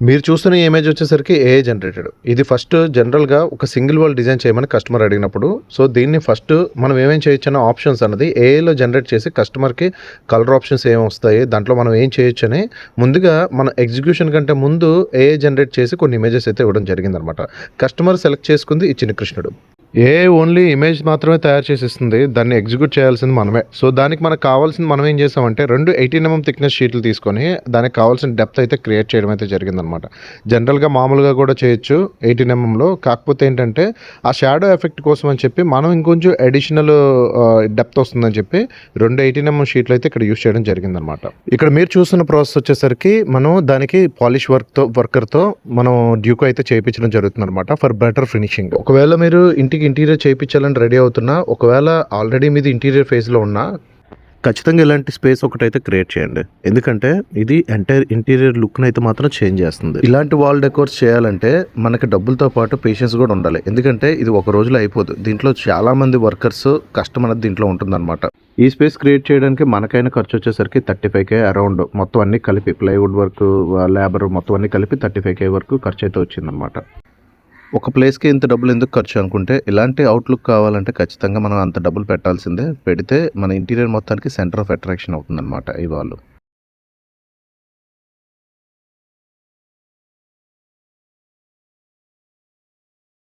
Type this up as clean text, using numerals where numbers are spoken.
మీరు చూస్తున్న ఈ ఇమేజ్ వచ్చేసరికి ఏఐ జనరేటెడ్. ఇది ఫస్ట్ జనరల్‌గా ఒక సింగిల్ వాల్ డిజైన్ చేయమని కస్టమర్ అడిగినప్పుడు, సో దీన్ని ఫస్ట్ మనం ఏమేం చేయొచ్చన్న ఆప్షన్స్ అన్నది ఏఐలో జనరేట్ చేసి కస్టమర్‌కి కలర్ ఆప్షన్స్ ఏమొస్తాయి, దాంట్లో మనం ఏం చేయొచ్చని ముందుగా మన ఎగ్జిక్యూషన్ కంటే ముందు ఏఐ జనరేట్ చేసి కొన్ని ఇమేజెస్ అయితే ఇవ్వడం జరిగిందనమాట. కస్టమర్ సెలెక్ట్ చేసుకుంది ఈ చిన్ని కృష్ణుడు. ఏఐ ఓన్లీ ఇమేజ్ మాత్రమే తయారు చేసి ఇస్తుంది. దాన్ని ఎగ్జిక్యూట్ చేయాల్సింది మనమే. సో దానికి మనకు కావాల్సింది మనం ఏం చేసామంటే 2 18mm థిక్‌నెస్ షీట్లు తీసుకొని దానికి కావాల్సిన డెప్త్ అయితే క్రియేట్ చేయడం అయితే జరిగిందనమాట. జనరల్‌గా మామూలుగా కూడా చేయొచ్చు 18mmలో. కాకపోతే ఏంటంటే ఆ షాడో ఎఫెక్ట్ కోసం అని చెప్పి మనం ఇంకొంచెం అడిషనల్ డెప్త్ వస్తుందని చెప్పి 2 18mm షీట్లు అయితే ఇక్కడ యూజ్ చేయడం జరిగిందనమాట. ఇక్కడ మీరు చూస్తున్న ప్రాసెస్ వచ్చేసరికి మనం దానికి పాలిష్ వర్కర్‌తో మనం డ్యూకో అయితే చేయించడం జరుగుతుందనమాట ఫర్ బెటర్ ఫినిషింగ్. ఒకవేళ మీరు ఇంటికి ఇంటీరియర్ చేయించాలని రెడీ అవుతున్నా, ఒకవేళ ఆల్రెడీ మీది ఇంటీరియర్ ఫేజ్లో ఉన్నా ఖచ్చితంగా ఇలాంటి స్పేస్ ఒకటైతే క్రియేట్ చేయండి. ఎందుకంటే ఇది ఎంటైర్ ఇంటీరియర్ లుక్ని అయితే మాత్రం చేంజ్ చేస్తుంది. ఇలాంటి వాల్ డెకోర్స్ చేయాలంటే మనకి డబ్బులతో పాటు పేషెన్స్ కూడా ఉండాలి. ఎందుకంటే ఇది ఒక రోజులో అయిపోదు. దీంట్లో చాలా మంది వర్కర్స్ కష్టం అనేది దీంట్లో ఉంటుందన్నమాట. ఈ స్పేస్ క్రియేట్ చేయడానికి మనకైనా ఖర్చు వచ్చేసరికి 35K అరౌండ్, మొత్తం అన్ని కలిపి ప్లైవుడ్ వర్క్, లేబర్ మొత్తం అన్ని కలిపి 35K వరకు ఖర్చు అయితే వచ్చిందనమాట. ఒక ప్లేస్కి ఇంత డబ్బులు ఎందుకు ఖర్చు అనుకుంటే, ఇలాంటి అవుట్లుక్ కావాలంటే ఖచ్చితంగా మనం అంత డబ్బులు పెట్టాల్సిందే. పెడితే మన ఇంటీరియర్ మొత్తానికి సెంటర్ ఆఫ్ అట్రాక్షన్ అవుతుందన్నమాట ఈ వాళ్ళు.